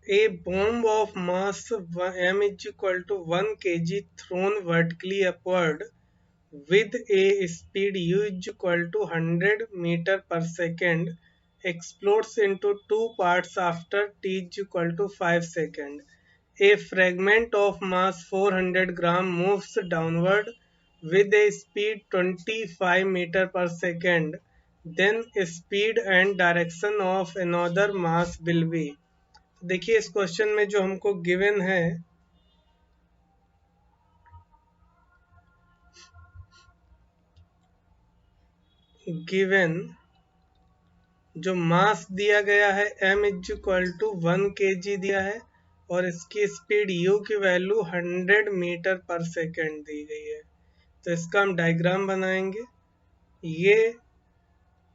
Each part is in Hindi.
A bomb of mass m is equal to 1 kg thrown vertically upward with a speed u is equal to 100 meter per second explodes into two parts after t is equal to 5 seconds. A fragment of mass 400 gram moves downward with a speed 25 meter per second. Then speed and direction of another mass will be. देखिए इस क्वेश्चन में जो हमको गिवन है, गिवन जो मास दिया गया है m is equal to 1 kg दिया है और इसकी स्पीड u की वैल्यू 100 मीटर पर सेकेंड दी गई है। तो इसका हम डायग्राम बनाएंगे। ये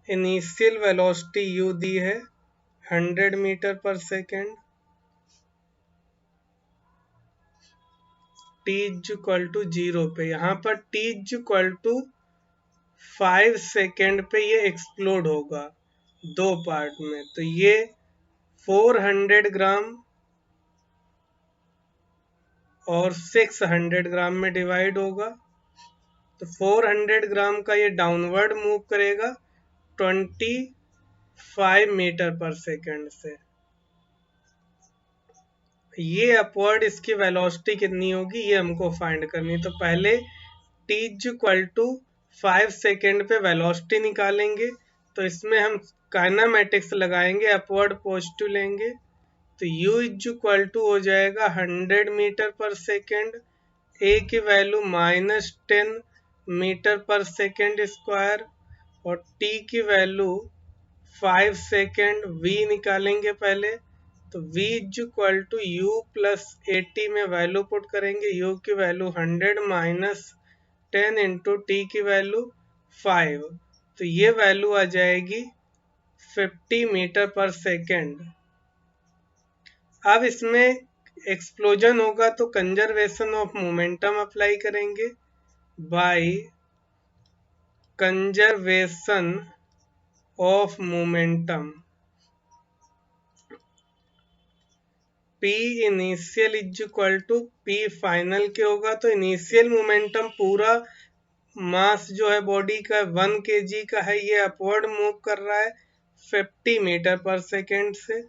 इनिशियल वेलोसिटी u दी है 100 metre per second, t is equal to 0 पे। यहाँ पर t is equal to 5 second पे ये एक्सप्लोड होगा दो पार्ट में। तो ये 400 ग्राम और 600 ग्राम में डिवाइड होगा। तो 400 ग्राम का ये डाउनवर्ड मूव करेगा 25 मीटर पर सेकेंड से। ये अपवर्ड इसकी वेलोसिटी कितनी होगी ये हमको फाइंड करनी। तो पहले t is equal to 5 second पे वेलोसिटी निकालेंगे। तो इसमें हम काइनेमेटिक्स लगाएंगे, अपवर्ड पॉजिटिव लेंगे। तो u इज इक्वल टू हो जाएगा 100 मीटर पर सेकेंड, a की value -10 metre per second square और t की वैल्यू 5 सेकेंड। v निकालेंगे पहले। तो v is equal to u plus 80 में वैल्यू पुट करेंगे। u की वैल्यू 100 माइनस 10 इंटू टी की वैल्यू 5। तो ये वैल्यू आ जाएगी 50 मीटर पर सेकेंड। अब इसमें एक्सप्लोजन होगा तो कंजर्वेशन ऑफ मोमेंटम अप्लाई करेंगे। By conservation of momentum P initial is equal to P final के होगा। तो इनिशियल मोमेंटम पूरा मास जो है बॉडी का 1 kg का है, ये अपवर्ड मूव कर रहा है 50 मीटर पर सेकेंड से।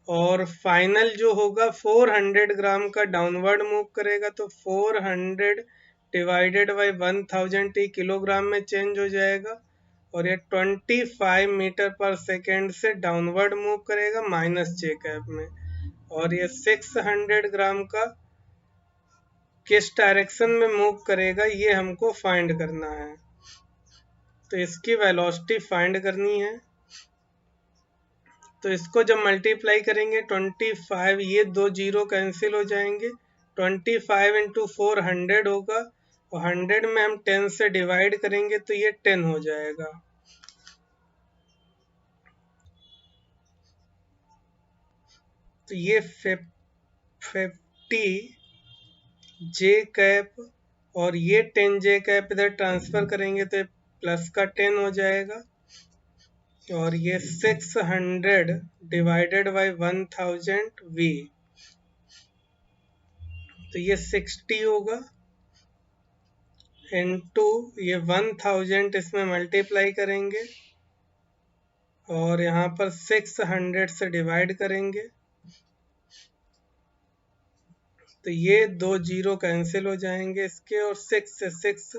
और फाइनल जो होगा 400 ग्राम का डाउनवर्ड मूव करेगा। तो 400 डिवाइडेड बाई 1000 t किलोग्राम में चेंज हो जाएगा। और ये 25 मीटर पर सेकेंड से डाउनवर्ड मूव करेगा -j कैप में। और ये 600 ग्राम का किस डायरेक्शन में मूव करेगा ये हमको फाइंड करना है। तो इसकी वेलोसिटी फाइंड करनी है। तो इसको जब मल्टीप्लाई करेंगे 25, ये दो जीरो कैंसिल हो जाएंगे। 25 इंटू 400 होगा और 100 में हम 10 से डिवाइड करेंगे तो ये 10 हो जाएगा। तो ये 50 जे कैप और ये 10 जे कैप इधर ट्रांसफर करेंगे तो प्लस का 10 हो जाएगा। और ये 600 डिवाइडेड बाई 1000 v, तो ये 60 होगा इनटू ये 1000 इसमें मल्टीप्लाई करेंगे और यहाँ पर 600 से डिवाइड करेंगे तो ये दो जीरो कैंसिल हो जाएंगे इसके और 6 से 6।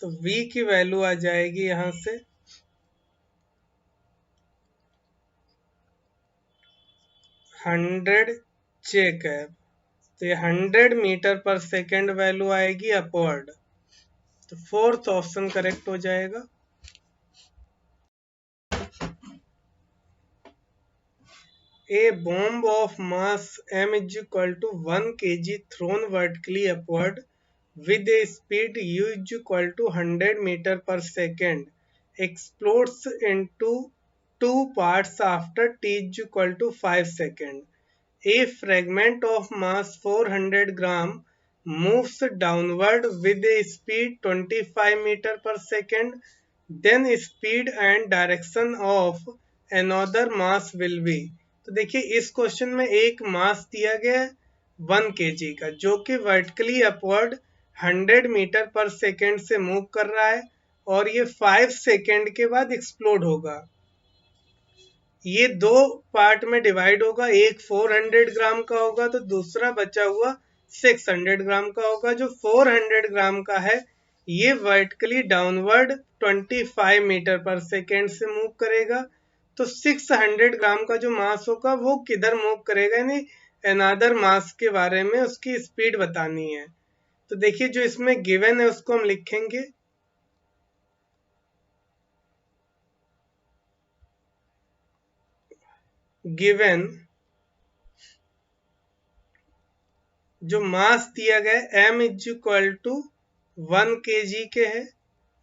तो v की वैल्यू आ जाएगी यहाँ से 100 जे कैप। तो ये 100 मीटर पर सेकेंड वैल्यू आएगी अपवर्ड। तो फोर्थ ऑप्शन करेक्ट हो जाएगा। A bomb of mass m is equal to 1 kg thrown vertically upward with a speed u is equal to 100 meter per second explodes into two parts after t is equal to 5 seconds. A fragment of mass 400 gram moves downward with a speed 25 meter per second. Then speed and direction of another mass will be. तो तो देखिए इस क्वेश्चन में एक मास दिया गया है 1 kg का, जो कि vertically upward 100 metre per second से मूव कर रहा है और ये 5 सेकेंड के बाद एक्सप्लोड होगा। ये दो पार्ट में डिवाइड होगा, एक 400 ग्राम का होगा तो दूसरा बचा हुआ 600 ग्राम का होगा। जो 400 ग्राम का है ये vertically downward 25 metre per second से मूव करेगा। तो 600 ग्राम का जो मास होगा वो किधर मूव करेगा, यानी अनदर मास के बारे में उसकी स्पीड बतानी है। तो देखिए जो इसमें गिवन है उसको हम लिखेंगे। गिवन जो मास दिया गया m is equal to 1 kg के है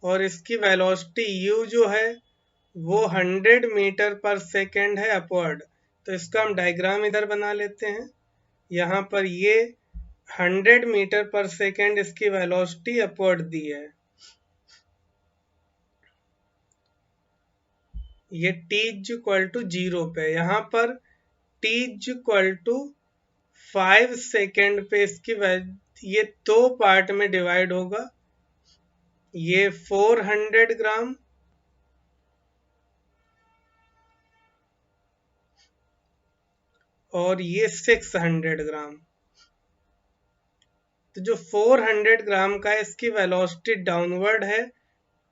और इसकी वेलोसिटी u जो है वो 100 मीटर पर सेकेंड है अपवर्ड। तो इसका हम डायग्राम इधर बना लेते हैं। यहाँ पर ये 100 मीटर पर सेकेंड इसकी वेलोसिटी अपवर्ड दी है। ये t इज इक्वल टू 0 पे, यहाँ पर t is equal to 5 second पे इसकी ये दो पार्ट में डिवाइड होगा। ये 400 ग्राम और ये 600 ग्राम। तो जो 400 ग्राम का है इसकी वेलोसिटी डाउनवर्ड है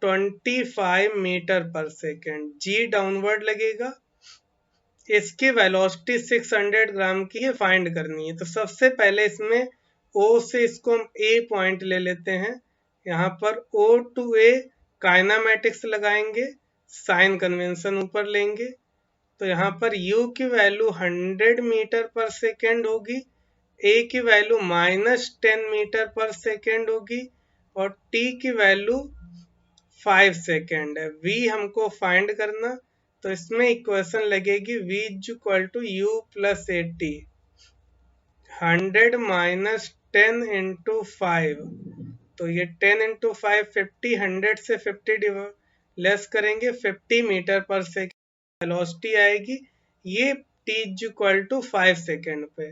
25 मीटर पर सेकेंड, जी डाउनवर्ड लगेगा। इसकी वेलोसिटी 600 ग्राम की है, फाइंड करनी है। तो सबसे पहले इसमें O से इसको हम A पॉइंट ले लेते हैं। यहाँ पर O टू A काइनामेटिक्स लगाएंगे, साइन कन्वेंशन ऊपर लेंगे। तो यहाँ पर U की वैल्यू 100 मीटर पर सेकेंड होगी, A की वैल्यू -10 मीटर पर सेकेंड होगी और T की वैल्यू 5 सेकेंड है। V हमको फाइंड करना, तो इसमें इक्वेशन लगेगी V is equal to U plus 80, 100 minus 10 into 5। तो ये 10 इंटू 5 50, 100 से 50 लेस करेंगे 50 मीटर पर सेकेंड वेलोसिटी आएगी। ये t is equal to 5 second पे।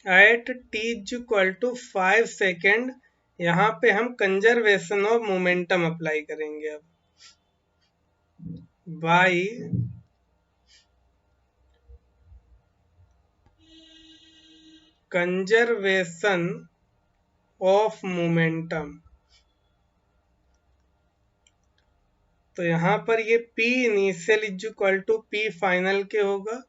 At t is equal to 5 second यहाँ पे हम कंजर्वेशन ऑफ मोमेंटम अप्लाई करेंगे। अब बाई कंजर्वेशन ऑफ मोमेंटम, तो यहाँ पर ये P initial is equal to P final के होगा।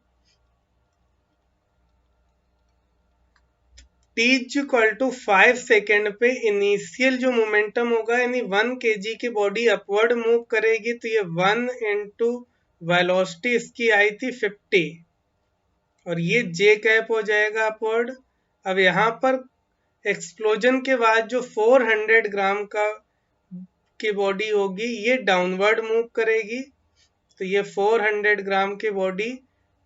T is equal to 5 second पे इनिशियल जो मोमेंटम होगा, यानी 1 kg की बॉडी अपवर्ड मूव करेगी, तो ये 1 इंटू वेलोसिटी इसकी आई थी 50 और ये J कैप हो जाएगा अपवर्ड। अब यहाँ पर एक्सप्लोजन के बाद जो 400 ग्राम की बॉडी होगी ये डाउनवर्ड मूव करेगी। तो ये 400 ग्राम की बॉडी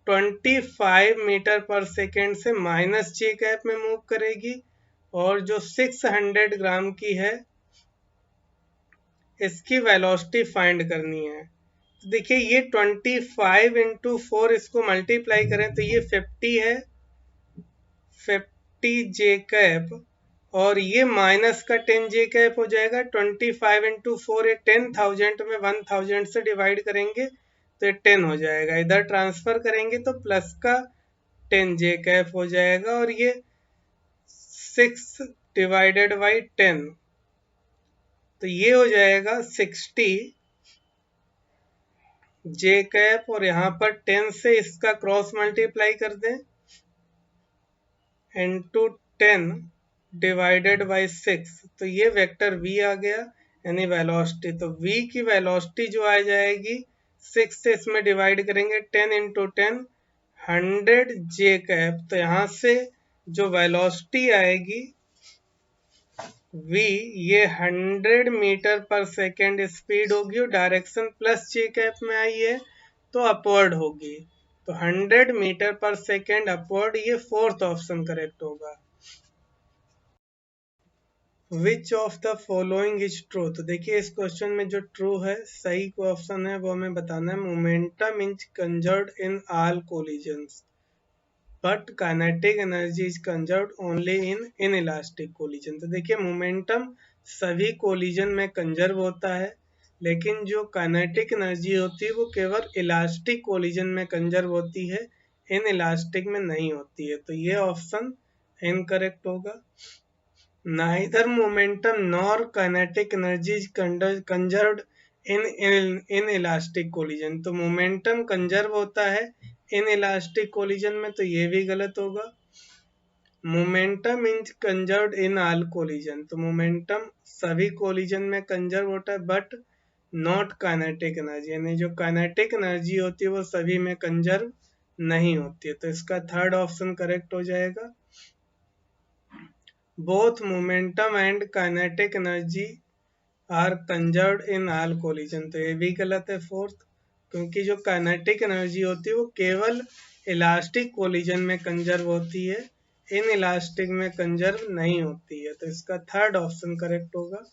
25 मीटर पर सेकेंड से -J कैप में मूव करेगी और जो 600 ग्राम की है इसकी वेलोसिटी फाइंड करनी है। तो देखिए ये 25 इंटू 4 इसको मल्टीप्लाई करें तो ये 50 है, 50J कैप और ये माइनस का 10J कैप हो जाएगा। 25 इंटू 4 ये 10,000 में 1000 से डिवाइड करेंगे तो ये 10 हो जाएगा। इधर ट्रांसफर करेंगे तो प्लस का 10J कैप हो जाएगा और ये 6 डिवाइडेड बाई 10, तो ये हो जाएगा 60J कैप और यहाँ पर 10 से इसका क्रॉस मल्टीप्लाई कर दें इंटू 10 डिवाइडेड बाई 6, तो ये वेक्टर v आ गया यानी वेलोसिटी। तो v की वेलोसिटी जो आ जाएगी 6 से इसमें डिवाइड करेंगे 10 इंटू 10 100J कैप। तो यहाँ से जो वेलोसिटी आएगी v ये 100 मीटर पर सेकेंड स्पीड होगी और डायरेक्शन प्लस J कैप में आई है तो अपवर्ड होगी। तो 100 मीटर पर सेकेंड अपवर्ड, ये फोर्थ ऑप्शन करेक्ट होगा। Which of the following is true. तो देखिए इस क्वेश्चन में जो ट्रू है, सही ऑप्शन है, वो हमें बताना है। Momentum is conserved in all collisions but kinetic energy is conserved only in inelastic collision. तो देखिए मोमेंटम सभी कोलिजन में कंजर्व होता है, लेकिन जो काइनेटिक एनर्जी होती है वो केवल इलास्टिक कोलिजन में कंजर्व होती है, इन इलास्टिक में नहीं होती है। तो ये ऑप्शन इनकरेक्ट होगा। Neither momentum nor kinetic energy is conserved in elastic collision. तो मोमेंटम कंजर्व होता है इन इलास्टिक कोलिजन में, तो ये भी गलत होगा। Momentum is conserved in all collision. तो मोमेंटम सभी कोलिजन में कंजर्व होता है बट नॉट काइनेटिक एनर्जी, यानी जो काइनेटिक एनर्जी होती है वो सभी में कंजर्व नहीं होती है। तो इसका थर्ड ऑप्शन करेक्ट हो जाएगा। Both momentum and kinetic energy are conserved in all collision. तो ये भी गलत है फोर्थ, क्योंकि जो काइनेटिक एनर्जी होती है वो केवल इलास्टिक कोलिजन में कंजर्व होती है, इन इलास्टिक में कंजर्व नहीं होती है। तो इसका थर्ड ऑप्शन करेक्ट होगा।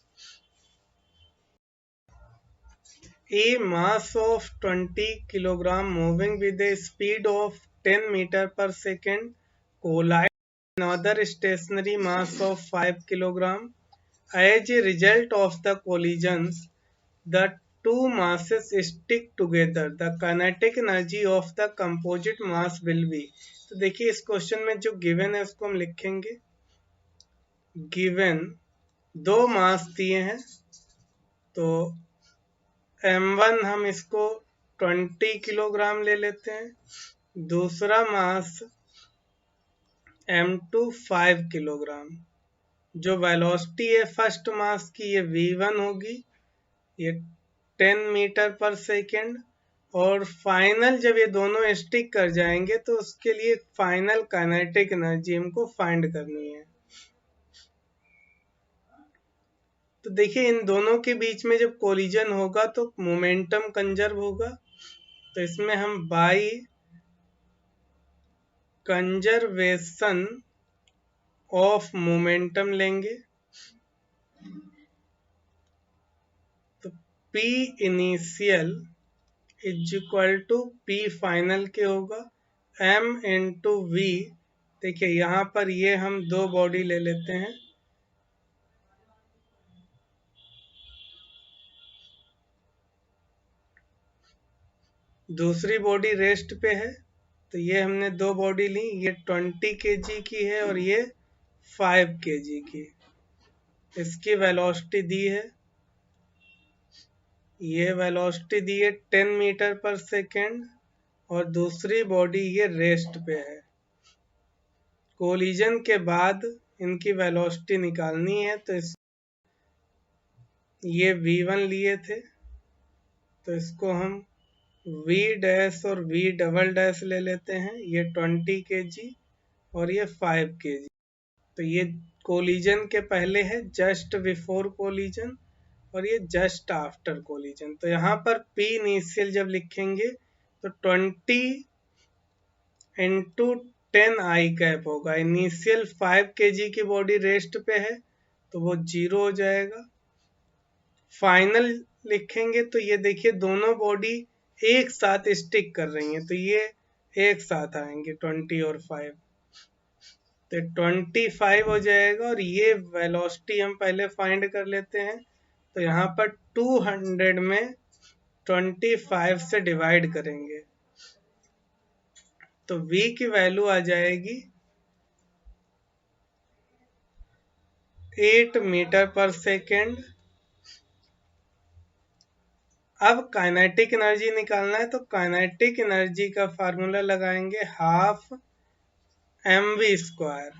A mass of 20 kilogram moving with a speed of 10 meter per second collides with another stationary mass of 5 kilogram. As a result of the collisions, the two masses stick together. The kinetic energy of the composite mass will be। तो देखिए इस क्वेश्चन में जो गिवन है उसको हम लिखेंगे। गिवन दो मास दिए हैं, तो m1 हम इसको 20 किलोग्राम ले लेते हैं, दूसरा मास m2 5 किलोग्राम। जो वेलोसिटी है फर्स्ट मास की ये v1 होगी, ये 10 मीटर पर सेकेंड। और फाइनल जब ये दोनों स्टिक कर जाएंगे तो उसके लिए फाइनल काइनेटिक एनर्जी हमको फाइंड करनी है। तो देखिए इन दोनों के बीच में जब कोलिजन होगा तो मोमेंटम कंजर्व होगा, तो इसमें हम बाई कंजर्वेशन ऑफ मोमेंटम लेंगे। तो P initial is equal to P final के होगा m इंटू वी। देखिए यहाँ पर ये हम दो बॉडी ले लेते हैं, दूसरी बॉडी रेस्ट पे है, तो ये हमने दो बॉडी ली, ये 20 kg की है और ये 5 kg की। इसकी वेलोसिटी दी है, ये वेलोसिटी दी है 10 मीटर पर सेकेंड, और दूसरी बॉडी ये रेस्ट पे है। कोलिजन के बाद इनकी वेलोसिटी निकालनी है, तो ये v1 लिए थे, तो इसको हम v डैश और v डबल डैश ले लेते हैं। ये 20 kg और ये 5 kg। तो ये कोलिजन के पहले है, जस्ट बिफोर कोलिजन, और ये जस्ट आफ्टर कोलिजन। तो यहाँ पर P इनिशियल जब लिखेंगे तो 20 इंटू 10 आई कैप होगा। इनिशियल 5 kg की बॉडी रेस्ट पे है तो वो 0 हो जाएगा। फाइनल लिखेंगे तो ये देखिए दोनों बॉडी एक साथ स्टिक कर रही हैं, तो ये एक साथ आएंगे 20 और 5, तो 25 हो जाएगा। और ये वेलोसिटी हम पहले फाइंड कर लेते हैं, तो यहाँ पर 200 में 25 से डिवाइड करेंगे तो v की वैल्यू आ जाएगी 8 मीटर पर सेकेंड। अब काइनेटिक एनर्जी निकालना है, तो काइनेटिक एनर्जी का फार्मूला लगाएंगे हाफ mv²।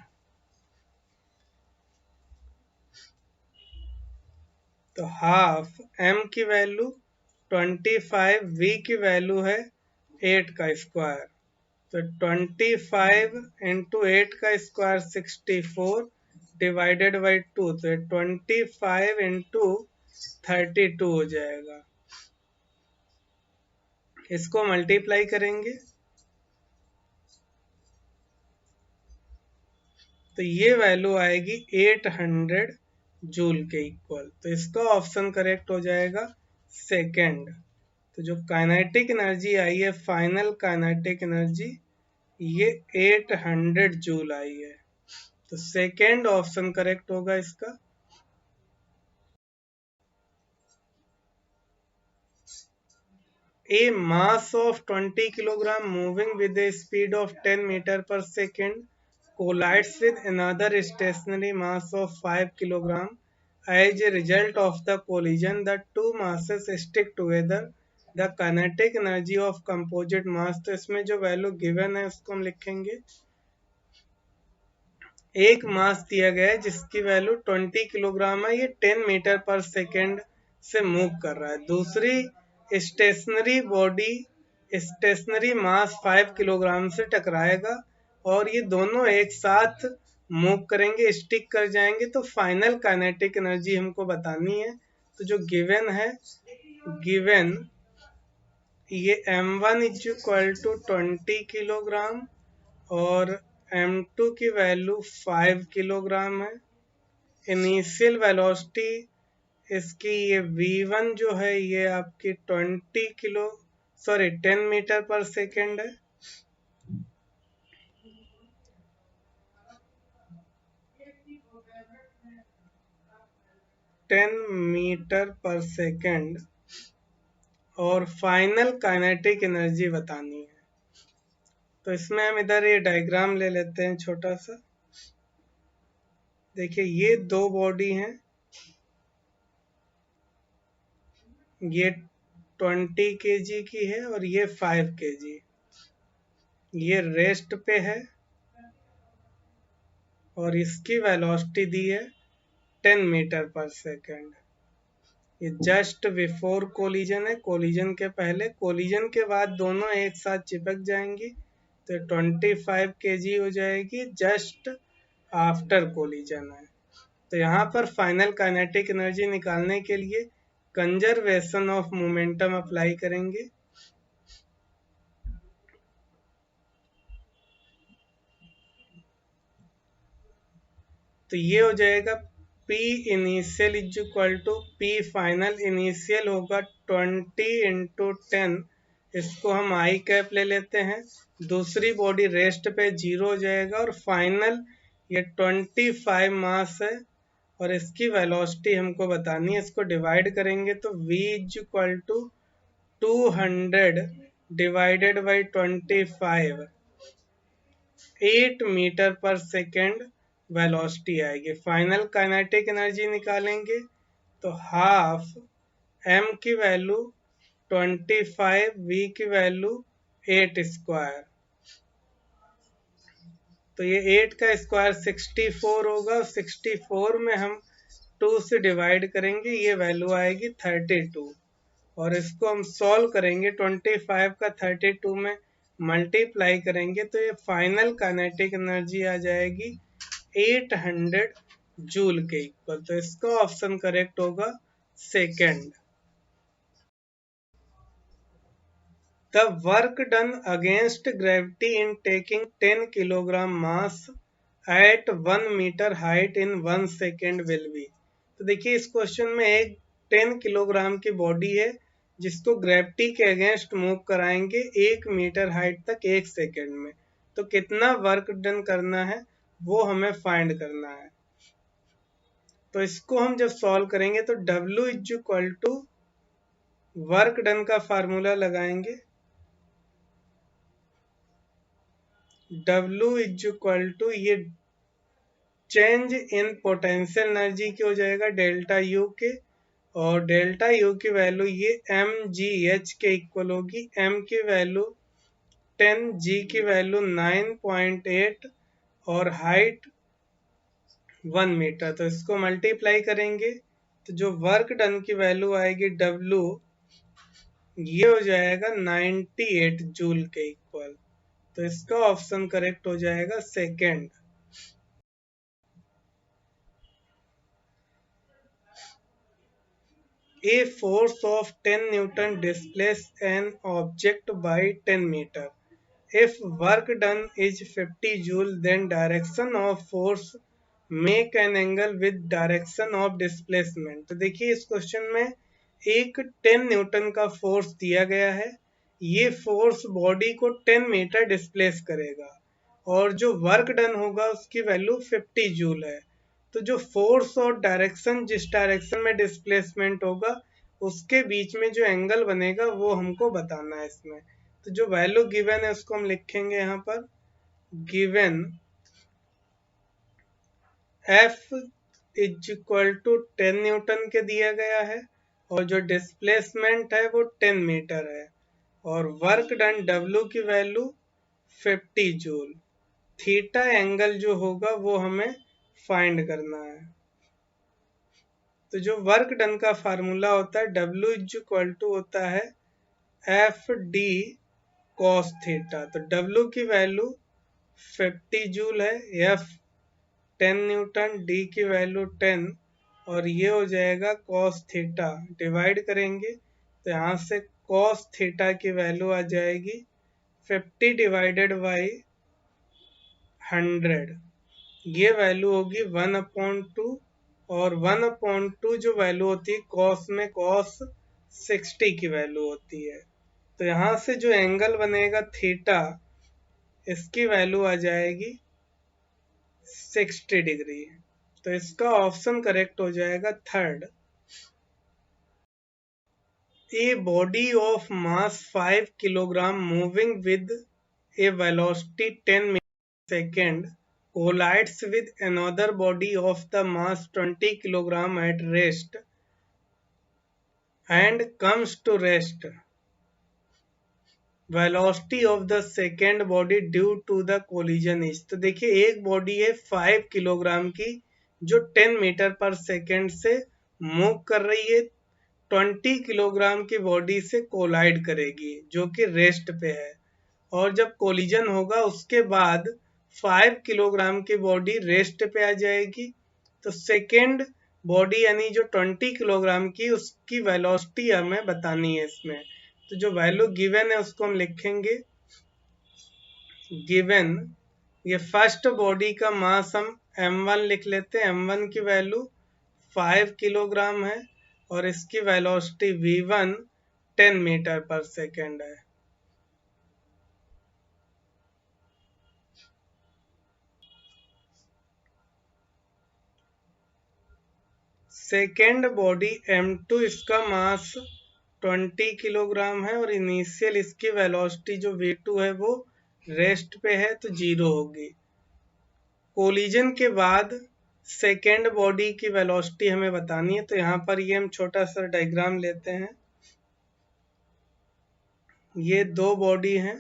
तो हाफ m की वैल्यू 25, v की वैल्यू है 8 का स्क्वायर, तो 25 इंटू 8 का स्क्वायर 64 डिवाइडेड बाई 2, तो 25 इंटू 32 हो जाएगा। इसको मल्टीप्लाई करेंगे तो ये वैल्यू आएगी 800 जूल के इक्वल। तो इसका ऑप्शन करेक्ट हो जाएगा सेकेंड। तो जो काइनेटिक एनर्जी आई है, फाइनल काइनेटिक एनर्जी, ये 800 जूल आई है। तो सेकेंड ऑप्शन करेक्ट होगा इसका। A mass of 20 kilogram moving with a speed of 10 meter per second collides with another stationary mass of 5 kilogram. As a result of the collision, the two masses stick together. The kinetic energy of composite mass, तो इसमें जो वैल्यू गिवन है उसको हम लिखेंगे। एक मास दिया गया है जिसकी वैल्यू 20 किलोग्राम है, ये 10 मीटर पर सेकेंड से मूव कर रहा है। दूसरी स्टेशनरी बॉडी, स्टेशनरी मास 5 किलोग्राम से टकराएगा और ये दोनों एक साथ मूव करेंगे, स्टिक कर जाएंगे। तो फाइनल काइनेटिक एनर्जी हमको बतानी है। तो जो गिवन है, गिवन ये m1 is equal to 20 kilogram और m2 की वैल्यू 5 किलोग्राम है। इनिशियल वेलोसिटी इसकी ये v1 जो है ये आपकी 10 मीटर पर सेकेंड है। टेन मीटर पर सेकेंड और फाइनल काइनेटिक एनर्जी बतानी है। तो इसमें हम इधर ये डायग्राम ले लेते हैं छोटा सा। देखिए ये दो बॉडी हैं, ये 20 kg की है और ये 5 kg। ये रेस्ट पे है और इसकी वेलोसिटी दी है 10 मीटर पर सेकेंड। ये जस्ट बिफोर कोलिजन है, कोलिजन के पहले। कोलिजन के बाद दोनों एक साथ चिपक जाएंगी तो 25 kg हो जाएगी जस्ट आफ्टर कोलिजन है। तो यहाँ पर फाइनल काइनेटिक एनर्जी निकालने के लिए कंजर्वेशन ऑफ मोमेंटम अप्लाई करेंगे। तो ये हो जाएगा P initial is equal to P final. Initial होगा 20 इंटू 10, इसको हम आई कैप ले लेते हैं। दूसरी बॉडी रेस्ट पे 0 हो जाएगा और फाइनल ये 25 मास है और इसकी वेलोसिटी हमको बतानी है। इसको डिवाइड करेंगे तो v is equal to 200 divided by 25, 8 metre per second velocity आएगी। फाइनल काइनेटिक एनर्जी निकालेंगे तो हाफ m की वैल्यू 25, v की वैल्यू 8 स्क्वायर। तो ये 8 का स्क्वायर 64 होगा। 64 में हम 2 से डिवाइड करेंगे, ये वैल्यू आएगी 32 और इसको हम सॉल्व करेंगे। 25 का 32 में मल्टीप्लाई करेंगे तो ये फाइनल काइनेटिक एनर्जी आ जाएगी 800 जूल के इक्वल। तो इसका ऑप्शन करेक्ट होगा second. The work done against gravity in taking 10 kilogram mass at 1 meter height in 1 second will be। तो देखिए इस क्वेश्चन में एक 10 किलोग्राम की बॉडी है जिसको ग्रेविटी के अगेंस्ट मूव कराएंगे 1 मीटर हाइट तक 1 सेकेंड में। तो कितना वर्क डन करना है वो हमें फाइंड करना है। तो इसको हम जब सॉल्व करेंगे तो W is equal to work done का फार्मूला लगाएंगे। W इज इक्वल टू ये चेंज इन पोटेंशियल एनर्जी की हो जाएगा डेल्टा U के, और डेल्टा U की वैल्यू ये mgh के इक्वल होगी। m की वैल्यू 10, g की वैल्यू 9.8 और हाइट 1 मीटर। तो इसको मल्टीप्लाई करेंगे तो जो वर्क डन की वैल्यू आएगी W, ये हो जाएगा 98 जूल के इक्वल। तो इसका ऑप्शन करेक्ट हो जाएगा second. A force of 10 Newton displaces an object by 10 meter. If work done is 50 joule, then direction of force make an angle with direction of displacement. तो देखिए इस क्वेश्चन में एक 10 न्यूटन का फोर्स दिया गया है, ये फोर्स बॉडी को 10 मीटर डिस्प्लेस करेगा और जो वर्क डन होगा उसकी वैल्यू 50 जूल है। तो जो फोर्स और डायरेक्शन, जिस डायरेक्शन में डिस्प्लेसमेंट होगा उसके बीच में जो एंगल बनेगा वो हमको बताना है इसमें। तो जो वैल्यू गिवन है उसको हम लिखेंगे यहाँ पर, given F is equal to 10 newton के दिया गया है और जो डिस्प्लेसमेंट है वो 10 मीटर है और वर्क डन W की वैल्यू 50 जूल। थीटा एंगल जो होगा वो हमें फाइंड करना है। तो जो वर्क डन का फार्मूला होता है W इज इक्वल टू होता है एफ डी कॉस थीटा। तो W की वैल्यू 50 जूल है, F 10 न्यूटन, डी की वैल्यू 10 और ये हो जाएगा कॉस थीटा। डिवाइड करेंगे तो यहाँ से कॉस थीटा की वैल्यू आ जाएगी 50 डिवाइडेड बाई 100, ये वैल्यू होगी 1/2 और 1/2 जो वैल्यू होती है कॉस में, कॉस 60 की वैल्यू होती है। तो यहाँ से जो एंगल बनेगा थीटा, इसकी वैल्यू आ जाएगी 60 डिग्री। तो इसका ऑप्शन करेक्ट हो जाएगा third. A body of mass 5 kilogram moving with a velocity 10 metre second collides with another body of the mass 20 kilogram at rest and comes to rest. Velocity of the second body due to the collision is. तो देखिए एक बॉडी है 5 किलोग्राम की जो 10 मीटर पर सेकेंड से मूव कर रही है, 20 किलोग्राम की बॉडी से कोलाइड करेगी जो कि रेस्ट पे है और जब कोलिजन होगा उसके बाद 5 किलोग्राम की बॉडी रेस्ट पे आ जाएगी। तो सेकेंड बॉडी यानी जो 20 किलोग्राम की, उसकी वेलोसिटी हमें बतानी है इसमें। तो जो वैल्यू गिवन है उसको हम लिखेंगे, गिवन ये फर्स्ट बॉडी का मास हम m1 लिख लेते हैं, m1 की वैल्यू 5 किलोग्राम है और इसकी velocity v1 10 metre per second है। सेकेंड बॉडी m2, इसका मास 20 किलोग्राम है और इनिशियल इसकी वेलोसिटी जो v2 है वो रेस्ट पे है तो 0 होगी। कोलिजन के बाद सेकेंड बॉडी की वेलोसिटी हमें बतानी है। तो यहाँ पर ये हम छोटा सा डायग्राम लेते हैं। ये दो बॉडी हैं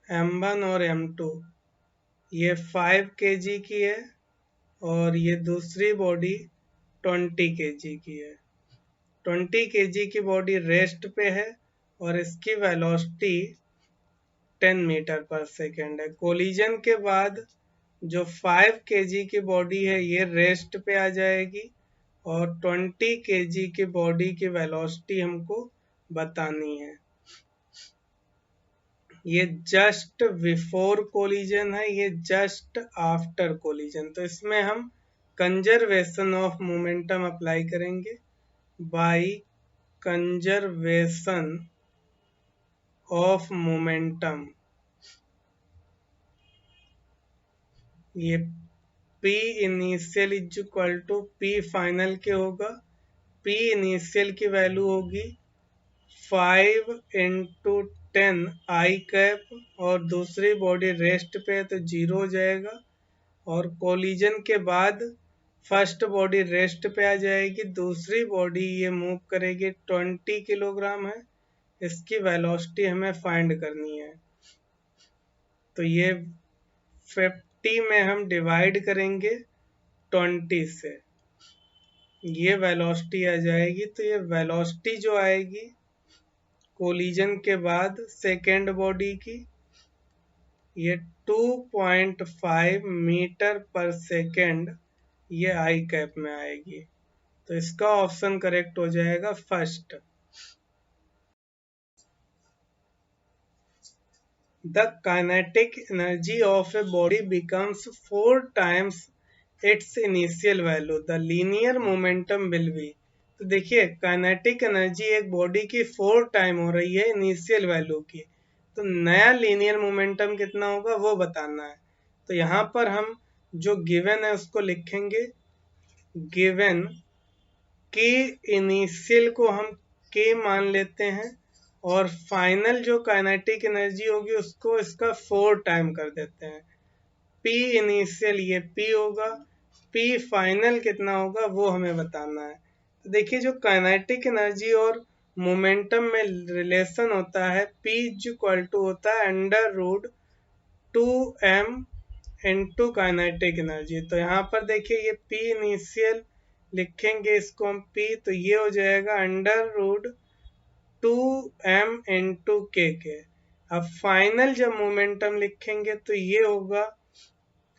m1 और m2, ये 5 kg की है और ये दूसरी बॉडी 20 kg की है। 20 kg की बॉडी रेस्ट पे है और इसकी वेलोसिटी 10 मीटर पर सेकेंड है। कोलिजन के बाद जो 5 kg की बॉडी है ये रेस्ट पे आ जाएगी और 20 kg की बॉडी की वेलोसिटी हमको बतानी है। ये जस्ट बिफोर कोलिजन है, ये जस्ट आफ्टर कोलिजन। तो इसमें हम कंजर्वेशन ऑफ मोमेंटम अप्लाई करेंगे, बाय कंजर्वेशन ऑफ मोमेंटम। ये P initial is equal to P final के होगा। P इनिशियल की वैल्यू होगी 5 इंटू 10 आई कैप और दूसरी बॉडी रेस्ट पे है तो 0 हो जाएगा और कोलिजन के बाद फर्स्ट बॉडी रेस्ट पे आ जाएगी, दूसरी बॉडी ये मूव करेगी 20 किलोग्राम है, इसकी वेलोसिटी हमें फाइंड करनी है। तो ये 50 में हम डिवाइड करेंगे 20 से, ये वेलोसिटी आ जाएगी। तो ये वेलोसिटी जो आएगी कोलिजन के बाद सेकेंड बॉडी की, ये 2.5 मीटर पर सेकेंड ये आई कैप में आएगी। तो इसका ऑप्शन करेक्ट हो जाएगा first. the kinetic energy of a body becomes 4 times its initial value. The linear momentum will be. तो देखिए काइनेटिक एनर्जी एक बॉडी की 4 टाइम हो रही है इनिशियल वैल्यू की, तो नया लीनियर मोमेंटम कितना होगा वो बताना है। तो यहाँ पर हम जो गिवन है उसको लिखेंगे, गिवन के इनिशियल को हम के मान लेते हैं और फाइनल जो काइनेटिक एनर्जी होगी उसको इसका 4 टाइम कर देते हैं। पी इनिशियल ये पी होगा, पी फाइनल कितना होगा वो हमें बताना है। तो देखिए जो काइनेटिक एनर्जी और मोमेंटम में रिलेशन होता है, पी इक्वल टू होता है under root 2m into kinetic energy. तो यहाँ पर देखिए ये पी इनिशियल लिखेंगे इसको हम पी, तो ये हो जाएगा अंडर रूट 2m इंटू के। अब फाइनल जब मोमेंटम लिखेंगे तो ये होगा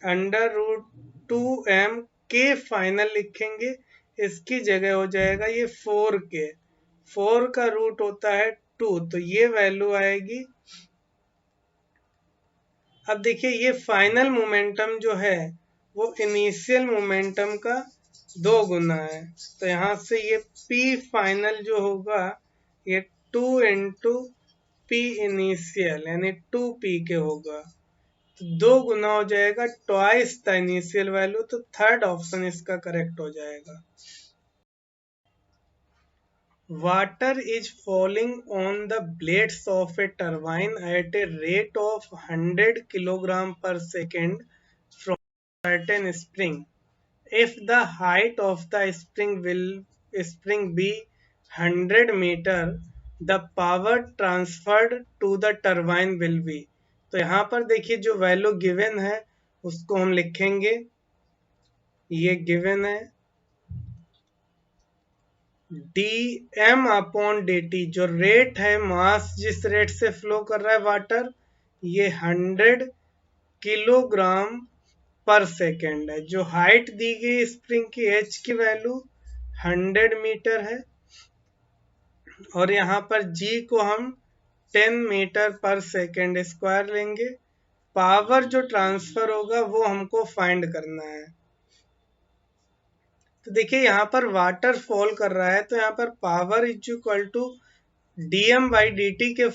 अंडर रूट 2m के फाइनल लिखेंगे, इसकी जगह हो जाएगा ये 4k, 4 का रूट होता है 2, तो ये वैल्यू आएगी। अब देखिए ये फाइनल मोमेंटम जो है वो इनिशियल मोमेंटम का 2 गुना है, तो यहाँ से ये p फाइनल जो होगा ये 2 इंटू पी इनिशियल यानी 2p के होगा, तो 2 गुना हो जाएगा ट्वाइस द इनिशियल वैल्यू, तो थर्ड ऑप्शन इसका करेक्ट हो जाएगा। Water is falling on the blades of a turbine at a rate of 100 kg per second from a certain spring. If the height of the spring be 100 meter, the power transferred to the turbine will be. तो यहाँ पर देखिए जो वैल्यू गिवन है उसको हम लिखेंगे, ये गिवन है dm अपॉन dt, जो रेट है मास जिस रेट से फ्लो कर रहा है वाटर, ये 100 किलोग्राम पर सेकेंड है। जो हाइट दी गई स्प्रिंग की h की वैल्यू 100 मीटर है और यहाँ पर g को हम 10 मीटर पर सेकेंड स्क्वायर लेंगे। पावर जो ट्रांसफर होगा वो हमको फाइंड करना है। तो देखिए यहाँ पर वाटर फॉल कर रहा है, तो यहाँ पर power is equal to dm by D T के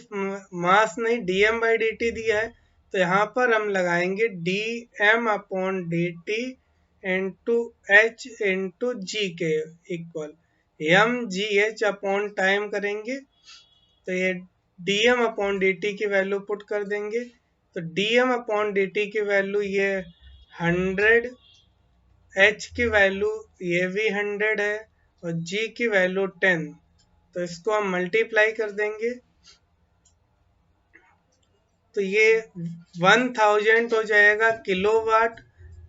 मास नहीं dm बाई डी टी दिया है, तो यहाँ पर हम लगाएंगे dm upon D T into H into G के equal M G H upon time करेंगे, तो ये dm अपॉन डी टी की वैल्यू पुट कर देंगे, तो dm अपॉन डी टी की वैल्यू ये 100, h की वैल्यू ये भी 100 है और g की वैल्यू 10, तो इसको हम मल्टीप्लाई कर देंगे, तो ये 1000 हो जाएगा किलोवाट,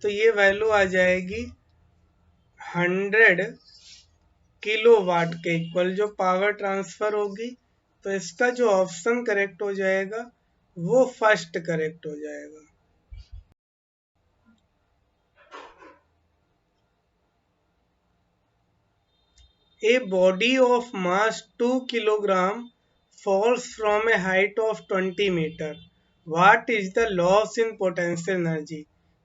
तो ये वैल्यू आ जाएगी 100 किलोवाट के इक्वल जो पावर ट्रांसफर होगी। तो इसका जो ऑप्शन करेक्ट हो जाएगा वो फर्स्ट करेक्ट हो जाएगा। A body of mass 2 kilogram falls from a height of 20 meter. What is the loss in potential energy?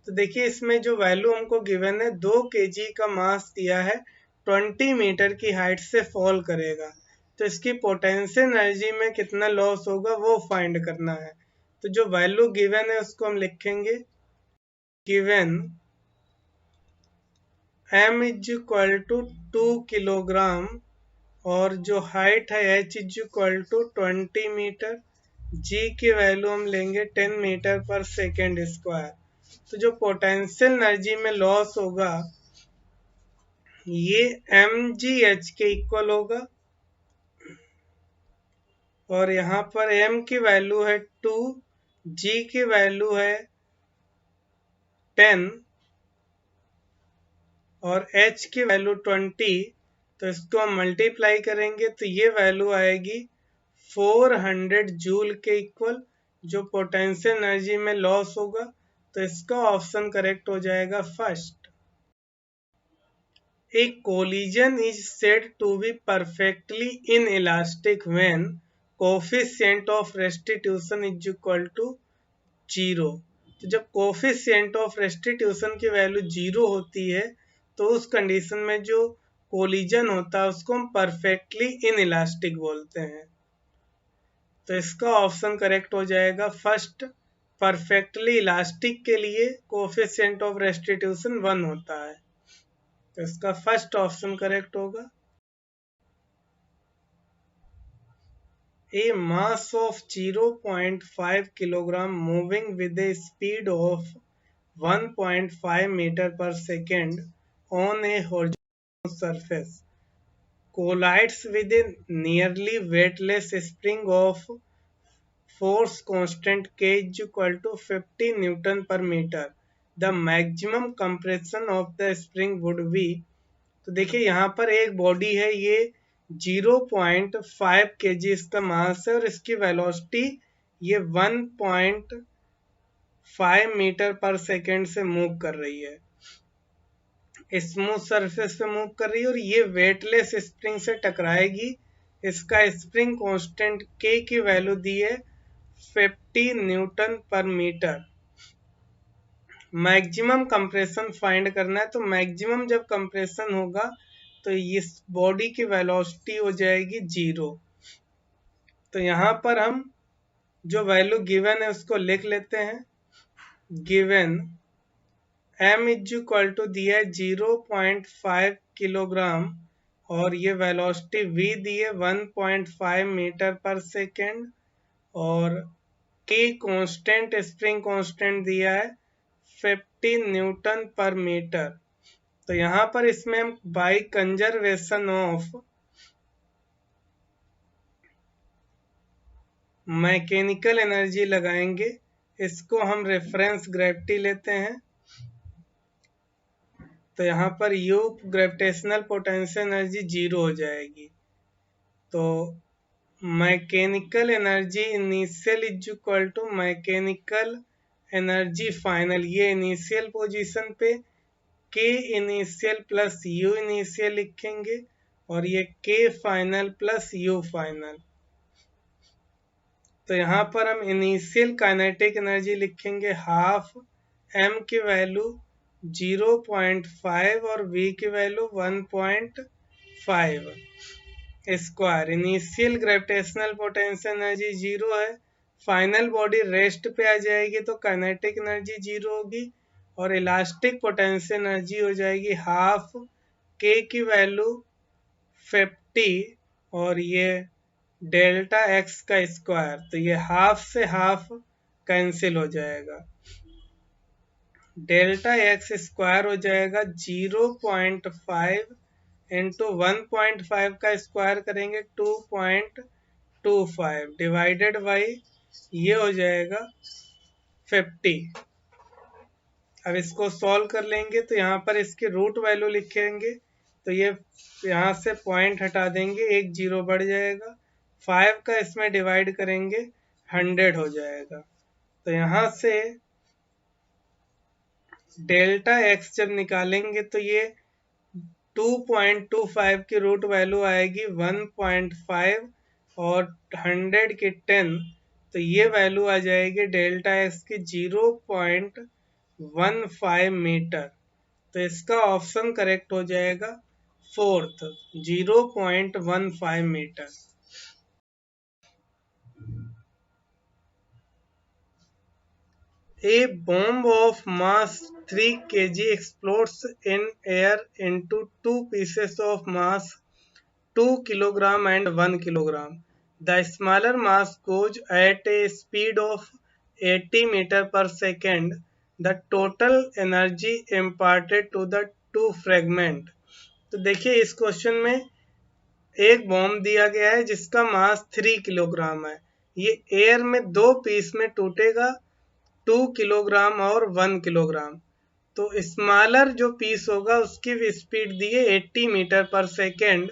तो देखिए इसमें जो वैल्यू हमको गिवन है 2 kg का मास दिया है, 20 मीटर की हाइट से फॉल करेगा, तो इसकी पोटेंशियल एनर्जी में कितना लॉस होगा वो फाइंड करना है। तो जो वैल्यू गिवन है उसको हम लिखेंगे, given m is equal to 2 kilogram और जो हाइट है h is equal to 20 metre, g की वैल्यू हम लेंगे 10 मीटर पर सेकेंड स्क्वायर। तो जो पोटेंशियल एनर्जी में लॉस होगा ये mgh के इक्वल होगा और यहाँ पर m की वैल्यू है 2, g की वैल्यू है 10 और h की वैल्यू 20, तो इसको हम मल्टीप्लाई करेंगे तो ये वैल्यू आएगी 400 जूल के इक्वल, जो पोटेंशियल एनर्जी में लॉस होगा, तो इसका ऑप्शन करेक्ट हो जाएगा first. A collision is said to be perfectly inelastic when coefficient of restitution is equal to zero. तो जब कोफिशिएंट ऑफ रेस्टिट्यूशन की वैल्यू जीरो होती है तो उस कंडीशन में जो कोलिजन होता है उसको हम परफेक्टली इनइलास्टिक बोलते हैं। तो इसका ऑप्शन करेक्ट हो जाएगा फर्स्ट। परफेक्टली इलास्टिक के लिए कोफिशिएंट ऑफ रेस्टिट्यूशन 1 होता है, तो इसका फर्स्ट ऑप्शन करेक्ट होगा। A mass of 0.5 kilogram moving with a speed of 1.5 meter per second on a horizontal surface collides with a nearly weightless spring of force constant K is equal to 50 Newton per meter. The maximum compression of the spring would be। तो देखिए यहाँ पर एक बॉडी है, ये 0.5 kg इसका मास है और इसकी वेलोसिटी ये 1.5 मीटर पर सेकेंड से मूव कर रही है, स्मूथ सरफेस पे मूव कर रही है और ये वेटलेस स्प्रिंग से टकराएगी। इसका स्प्रिंग कांस्टेंट के की वैल्यू दी है 50 न्यूटन पर मीटर। मैक्सिमम कंप्रेशन फाइंड करना है, तो मैक्सिमम जब कंप्रेशन होगा तो इस बॉडी की वेलोसिटी हो जाएगी जीरो। तो यहाँ पर हम जो वैल्यू गिवन है उसको लिख लेते हैं। Given m is equal to दिया है 0.5 किलोग्राम और ये वेलोसिटी v दी है 1.5 मीटर पर सेकेंड और k कांस्टेंट स्प्रिंग कांस्टेंट दिया है 50 न्यूटन पर मीटर। तो यहाँ पर इसमें हम by conservation of mechanical energy लगाएंगे। इसको हम रेफरेंस ग्रेविटी लेते हैं, तो यहाँ पर U gravitational potential energy zero हो जाएगी। तो mechanical energy initial is equal to mechanical energy final, ये इनिशियल पोजीशन पे K initial plus U initial लिखेंगे और ये K final plus U final. तो यहाँ पर हम इनिशियल काइनेटिक एनर्जी लिखेंगे हाफ m की वैल्यू 0.5 और v की value 1.5 square. Initial gravitational potential energy zero है, फाइनल बॉडी रेस्ट पे आ जाएगी तो काइनेटिक एनर्जी जीरो होगी और इलास्टिक पोटेंशियल एनर्जी हो जाएगी हाफ k की वैल्यू 50 और ये डेल्टा x का स्क्वायर। तो ये हाफ से हाफ कैंसिल हो जाएगा, डेल्टा एक्स स्क्वायर हो जाएगा 0.5 इंटू 1.5 का स्क्वायर करेंगे 2.25 डिवाइडेड बाई ये हो जाएगा 50। अब इसको सॉल्व कर लेंगे तो यहाँ पर इसकी रूट वैल्यू लिखेंगे, तो ये यहाँ से पॉइंट हटा देंगे, एक जीरो बढ़ जाएगा, 5 का इसमें डिवाइड करेंगे 100 हो जाएगा। तो यहाँ से डेल्टा एक्स जब निकालेंगे तो ये 2.25 की रूट वैल्यू आएगी 1.5 और 100 की 10, तो ये वैल्यू आ जाएगी डेल्टा एक्स की 0.15 मीटर। तो इसका ऑप्शन करेक्ट हो जाएगा fourth 0.15 metre. A bomb of mass 3 kg explodes in air into two pieces of mass 2 kg and 1 kg. The smaller mass goes at a speed of 80 meter per second. The total energy imparted to the two fragment। तो देखिए इस क्वेश्चन में एक बॉम्ब दिया गया है जिसका मास 3 किलोग्राम है, ये एयर में दो पीस में टूटेगा 2 किलोग्राम और 1 किलोग्राम। तो स्मॉलर जो पीस होगा उसकी भी स्पीड दी है 80 मीटर पर सेकेंड।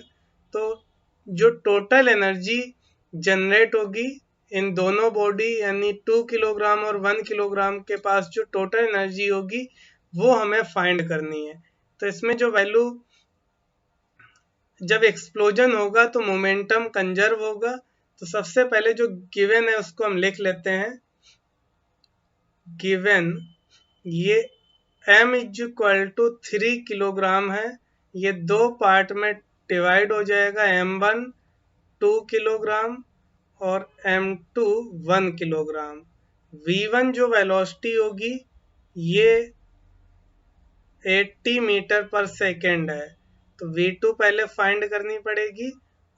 तो जो टोटल एनर्जी जनरेट होगी इन दोनों बॉडी यानी 2 किलोग्राम और 1 किलोग्राम के पास जो टोटल एनर्जी होगी वो हमें फाइंड करनी है। तो इसमें जो वैल्यू जब एक्सप्लोजन होगा तो मोमेंटम कंजर्व होगा। तो सबसे पहले जो गिवन है उसको हम लिख लेते हैं। गिवन ये m is equal to 3 kilogram है, ये दो पार्ट में डिवाइड हो जाएगा, m1 2 किलोग्राम और m2 1 किलोग्राम। v1 जो वेलोसिटी होगी ये 80 मीटर पर सेकेंड है, तो v2 पहले फाइंड करनी पड़ेगी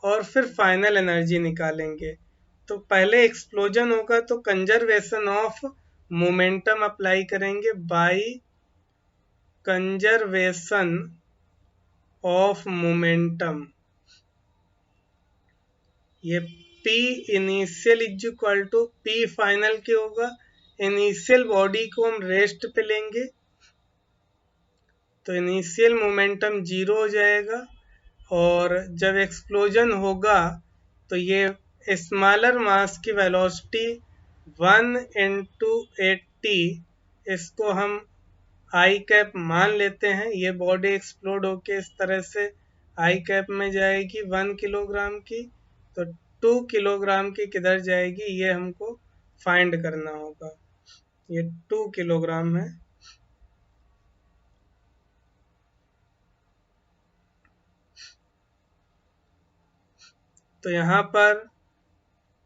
और फिर फाइनल एनर्जी निकालेंगे। तो पहले एक्सप्लोजन होगा तो कंजर्वेशन ऑफ मोमेंटम अप्लाई करेंगे बाय कंजर्वेशन ऑफ मोमेंटम। ये P initial is equal to P final के होगा। इनिशियल बॉडी को हम रेस्ट पे लेंगे तो इनिशियल मोमेंटम 0 हो जाएगा, और जब एक्सप्लोजन होगा तो ये स्मॉलर मास की वेलोसिटी 1 इंटू 80, इसको हम आई कैप मान लेते हैं। ये बॉडी एक्सप्लोड होके इस तरह से आई कैप में जाएगी 1 किलोग्राम की, तो 2 किलोग्राम की किधर जाएगी ये हमको फाइंड करना होगा। ये 2 किलोग्राम है। तो यहाँ पर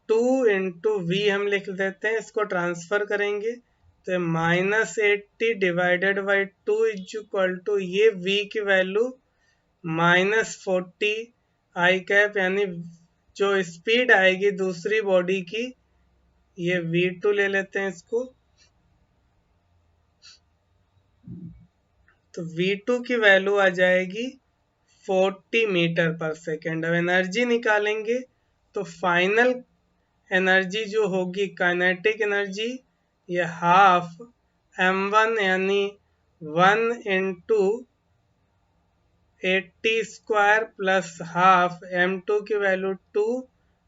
2 इंटू वी हम लिख देते हैं, इसको ट्रांसफर करेंगे तो -80 divided by 2 is equal to ये v की वैल्यू -40 आई कैप, यानी जो स्पीड आएगी दूसरी बॉडी की, ये v2 ले लेते हैं इसको। तो v2 की वैल्यू आ जाएगी 40 मीटर पर सेकेंड। अब एनर्जी निकालेंगे तो फाइनल एनर्जी जो होगी काइनेटिक एनर्जी, ये हाफ m1 यानी 1 into 80 square plus half m2 की वैल्यू 2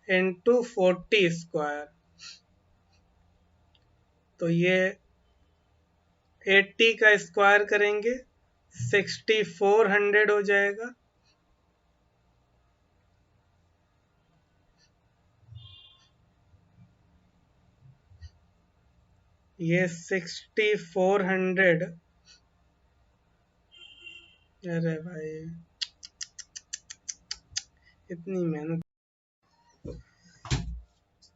इंटू 40 स्क्वायर, तो ये 80 का स्क्वायर करेंगे 6400 हो जाएगा। ये 6400, अरे भाई इतनी मेहनत।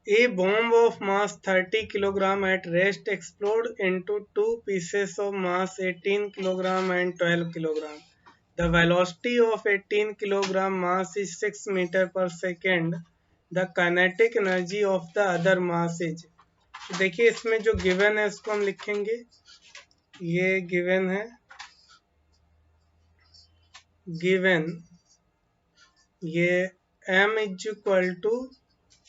A bomb of mass 30 kilogram at rest explode into two pieces of mass 18 kilogram and 12 kilogram. The velocity of 18 kilogram mass is 6 meter per second. The kinetic energy of the other mass is. देखिए इसमें जो गिवन है उसको हम लिखेंगे, ये गिवन है, गिवन ये m is equal to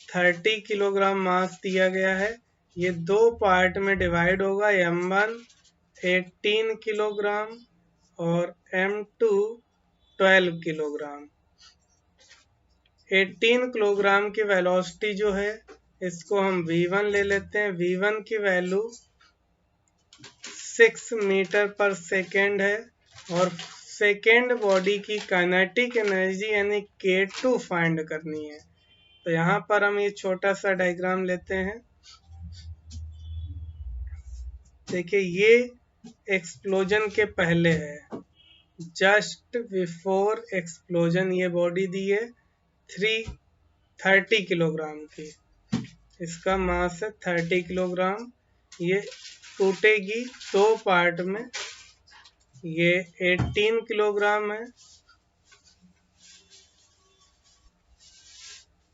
30 kilogram mass दिया गया है, ये दो पार्ट में डिवाइड होगा, m1 18 किलोग्राम और m2 12 किलोग्राम। 18 किलोग्राम की वेलोसिटी जो है इसको हम v1 ले लेते हैं। v1 की वैल्यू 6 मीटर पर सेकेंड है, और सेकेंड बॉडी की काइनेटिक एनर्जी यानी k2 फाइंड करनी है। तो यहाँ पर हम ये छोटा सा डायग्राम लेते हैं। देखिए ये एक्सप्लोजन के पहले है, जस्ट बिफोर एक्सप्लोजन ये बॉडी दी है 30 किलोग्राम की, इसका मास है 30 किलोग्राम। ये टूटेगी दो पार्ट में, ये 18 किलोग्राम है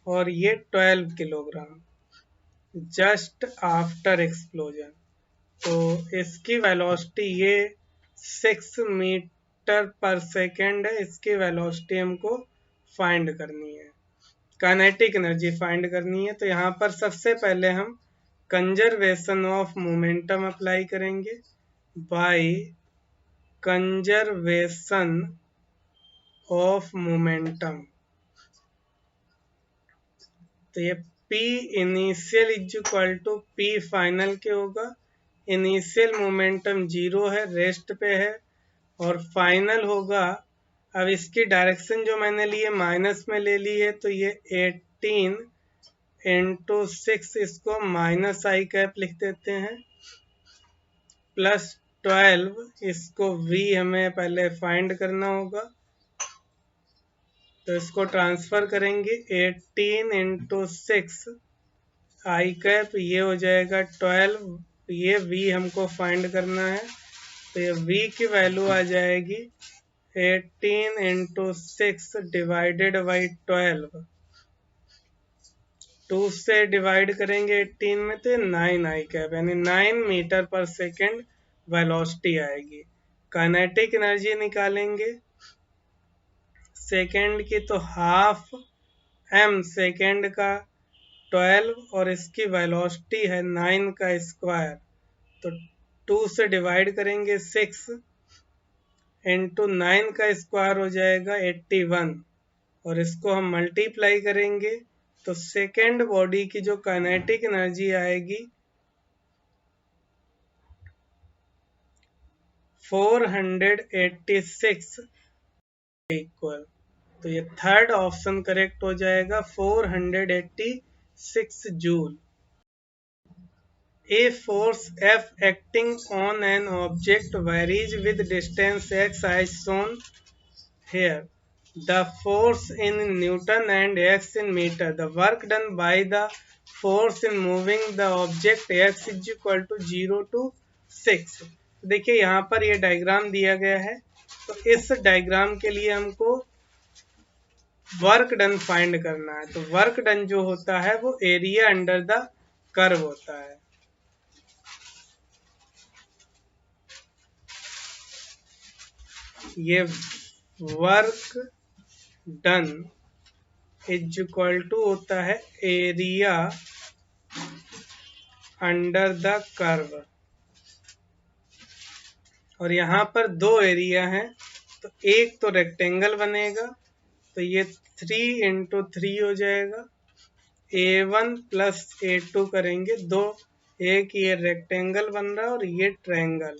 और ये 12 किलोग्राम जस्ट आफ्टर एक्सप्लोजन। तो इसकी वेलोसिटी ये 6 मीटर पर सेकेंड है, इसकी वेलोसिटी हमको फाइंड करनी है, काइनेटिक एनर्जी फाइंड करनी है। तो यहाँ पर सबसे पहले हम कंजर्वेशन ऑफ मोमेंटम अप्लाई करेंगे बाय कंजर्वेशन ऑफ मोमेंटम। तो ये P initial is equal to P final के होगा। इनिशियल मोमेंटम 0 है, रेस्ट पे है, और फाइनल होगा, अब इसकी डायरेक्शन जो मैंने ली है माइनस में ले ली है, तो ये 18 इंटू 6, इसको माइनस आई कैप लिख देते हैं, प्लस 12, इसको v हमें पहले फाइंड करना होगा, तो इसको ट्रांसफर करेंगे 18 इंटू 6 आई कैप, ये हो जाएगा 12, ये v हमको फाइंड करना है, तो ये v की वैल्यू आ जाएगी 18 इंटू 6 डिवाइडेड बाई 12, 2 से डिवाइड करेंगे 18 में तो 9 आई कैप, यानी 9 मीटर पर सेकेंड वेलोसिटी आएगी। काइनेटिक एनर्जी निकालेंगे सेकेंड की, तो हाफ m सेकेंड का 12 और इसकी वेलोसिटी है 9 का स्क्वायर, तो 2 से डिवाइड करेंगे 6 इंटू 9 का स्क्वायर हो जाएगा 81, और इसको हम मल्टीप्लाई करेंगे तो सेकेंड बॉडी की जो काइनेटिक एनर्जी आएगी 486 इक्वल, तो ये थर्ड ऑप्शन करेक्ट हो जाएगा 486 joule. A force F acting on an object varies with distance x as shown here. The force in Newton and x in meter. The work done by the force in moving the object x is equal to 0 to 6. देखिए यहाँ पर ये डायग्राम दिया गया है, तो इस डायग्राम के लिए हमको वर्क डन फाइंड करना है। तो वर्क डन जो होता है वो एरिया अंडर द कर्व होता है। ये work done is equal to होता है एरिया अंडर द कर्व, और यहाँ पर दो एरिया हैं, तो एक तो रेक्टेंगल बनेगा, तो ये 3 इंटू 3 हो जाएगा, A1 प्लस A2 करेंगे, दो एक ये रेक्टेंगल बन रहा है और ये ट्रायंगल,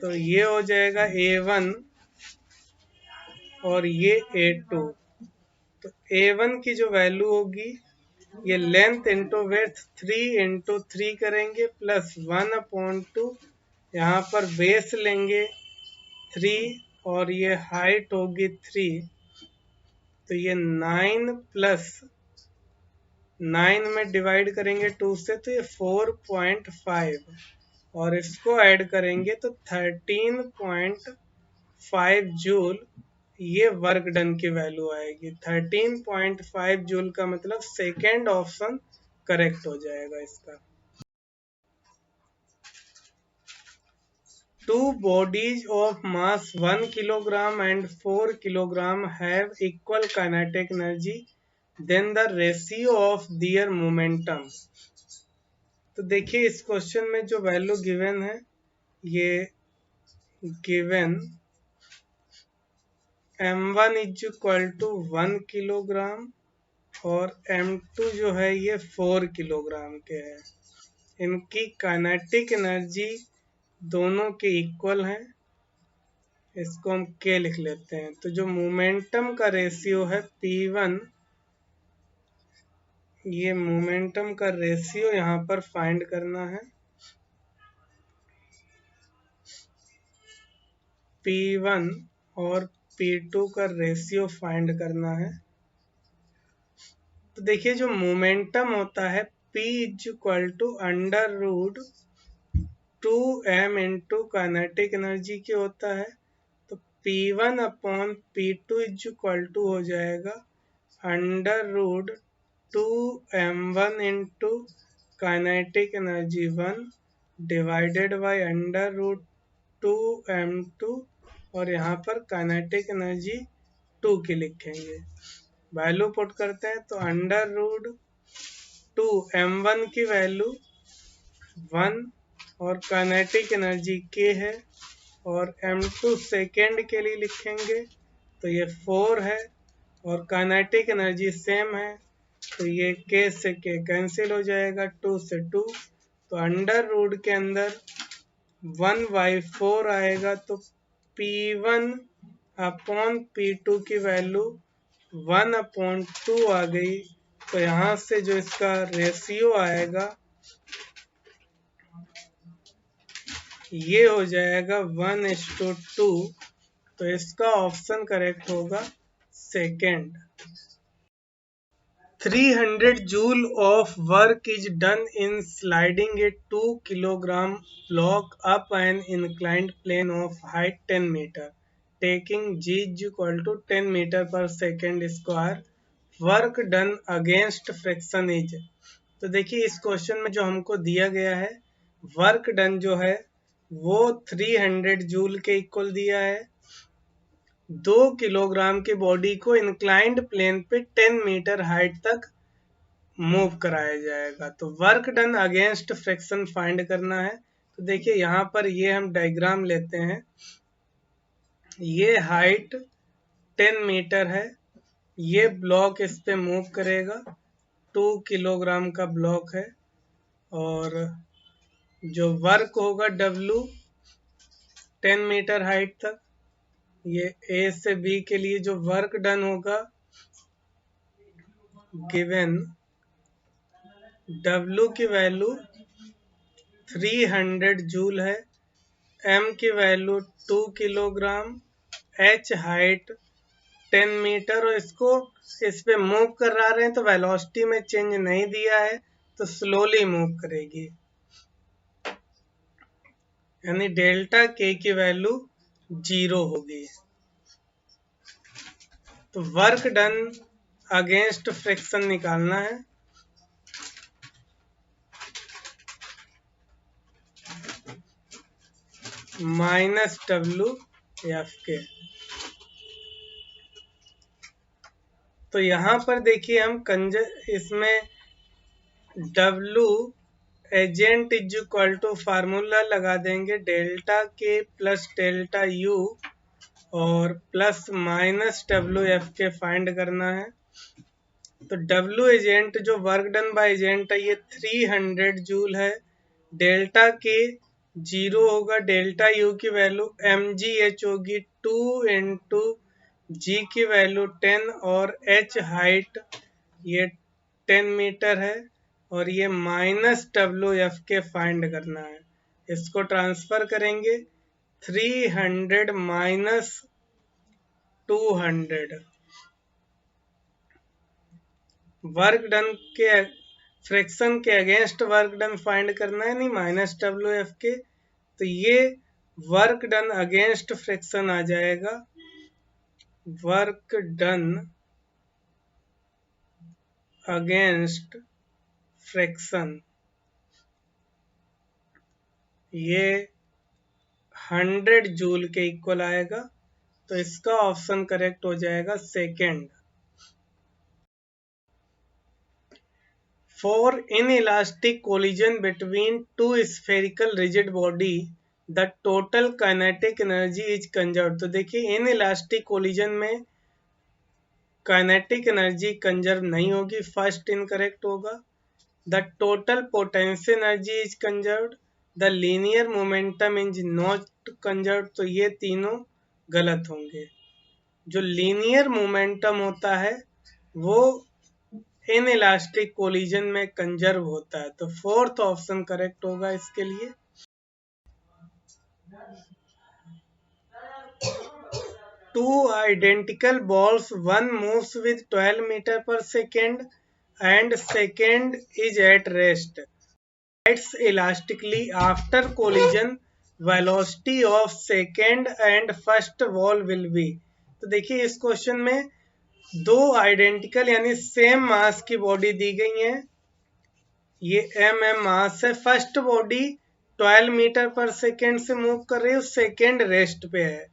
तो ये हो जाएगा A1 और ये A2। तो A1 की जो वैल्यू होगी, ये लेंथ इंटू विड्थ 3 इंटू 3 करेंगे प्लस 1/2, यहाँ पर बेस लेंगे 3 और ये हाइट होगी 3, तो ये 9 प्लस 9 में डिवाइड करेंगे 2 से, तो ये 4.5 और इसको ऐड करेंगे तो 13.5 जूल, ये वर्क डन की वैल्यू आएगी। 13.5 जूल का मतलब सेकेंड ऑप्शन करेक्ट हो जाएगा इसका। Two bodies of mass 1 kilogram and 4 kilogram have equal kinetic energy, then the ratio of their momentum। तो देखिए इस क्वेश्चन में जो वैल्यू गिवन है, ये given m1 is equal to 1 kilogram और m2 जो है ये 4 किलोग्राम के हैं। इनकी काइनेटिक एनर्जी दोनों के इक्वल हैं, इसको हम k लिख लेते हैं। तो जो मोमेंटम का रेशियो है P1, ये मोमेंटम का रेशियो यहाँ पर फाइंड करना है। P1 और P2 का रेशियो फाइंड करना है। तो देखिए जो मोमेंटम होता है P is equal to under root 2m into kinetic energy के होता है, तो P1 upon P2 is equal to हो जाएगा under root 2m1 into kinetic energy 1 divided by under root 2m2, और यहाँ पर काइनेटिक एनर्जी 2 की लिखेंगे। वैल्यू पुट करते हैं तो अंडर रूट 2m1 की वैल्यू 1 और काइनेटिक एनर्जी k है, और m2 सेकेंड के लिए लिखेंगे तो ये 4 है, और काइनेटिक एनर्जी सेम है, तो ये k से k कैंसिल हो जाएगा, 2 से 2, तो अंडर रूट के अंदर 1/4 आएगा, तो P1 अपॉन P2 की वैल्यू 1/2 आ गई। तो यहाँ से जो इसका रेशियो आएगा ये हो जाएगा 1:2, तो इसका ऑप्शन करेक्ट होगा second. 300 joule of work is done in sliding a 2 kilogram block up an inclined plane of height 10 meter, taking g is equal to 10 meter per second square. Work done against friction is। तो देखिए इस क्वेश्चन में जो हमको दिया गया है, वर्क डन जो है वो 300 जूल के इक्वल दिया है। 2 किलोग्राम की बॉडी को इंक्लाइंड प्लेन पे 10 मीटर हाइट तक मूव कराया जाएगा। तो work done against friction find करना है। तो देखिए यहाँ पर ये हम डायग्राम लेते हैं। ये हाइट 10 मीटर है, ये ब्लॉक इस पे मूव करेगा, 2 किलोग्राम का ब्लॉक है, और जो वर्क होगा W 10 मीटर हाइट तक। ये A से B के लिए जो वर्क डन होगा गिवन W की वैल्यू 300 जूल है, M की value 2 kilogram, H height 10 metre, और इसको इस पे मूव करा रहे हैं तो वेलोसिटी में चेंज नहीं दिया है, तो स्लोली मूव करेगी, यानी डेल्टा K की वैल्यू 0 होगी। तो वर्क डन अगेंस्ट फ्रिक्शन निकालना है। -WFK। तो यहाँ पर देखिए हम इसमें W agent is equal to formula लगा देंगे डेल्टा K प्लस डेल्टा U और प्लस -WFK फाइंड करना है। तो W एजेंट जो वर्क डन बाय एजेंट है ये 300 जूल है, डेल्टा K 0 होगा, डेल्टा U की वैल्यू mgh होगी 2 इंटू G की वैल्यू 10 और H हाइट ये 10 मीटर है, और ये -WFK फाइंड करना है। इसको ट्रांसफर करेंगे 300 माइनस 200, वर्क डन के फ्रिक्शन के अगेंस्ट वर्क डन फाइंड करना है, नहीं -WFK। तो ये वर्क डन अगेंस्ट फ्रिक्शन आ जाएगा, वर्क डन अगेंस्ट फ्रिक्शन ये 100 जूल के इक्वल आएगा। तो इसका ऑप्शन करेक्ट हो जाएगा second. For inelastic collision between two spherical rigid body, the total kinetic energy is conserved। तो देखिए inelastic collision में kinetic energy कंजर्व नहीं होगी, फर्स्ट इनकरेक्ट होगा। The total potential energy is conserved, the linear momentum is not conserved। तो ये तीनों गलत होंगे। जो लीनियर मोमेंटम होता है वो इनइलास्टिक कोलिजन में कंजर्व होता है। तो फोर्थ ऑप्शन करेक्ट होगा इसके लिए। Two identical balls, one moves with 12 metre per second and second is at rest, acts elastically after collision, velocity of second and first ball will be. तो देखिए इस क्वेश्चन में दो आइडेंटिकल यानी सेम मास की बॉडी दी गई है, ये mm मास है, first body 12 metre per second से मूव कर रही है, सेकेंड रेस्ट पे है।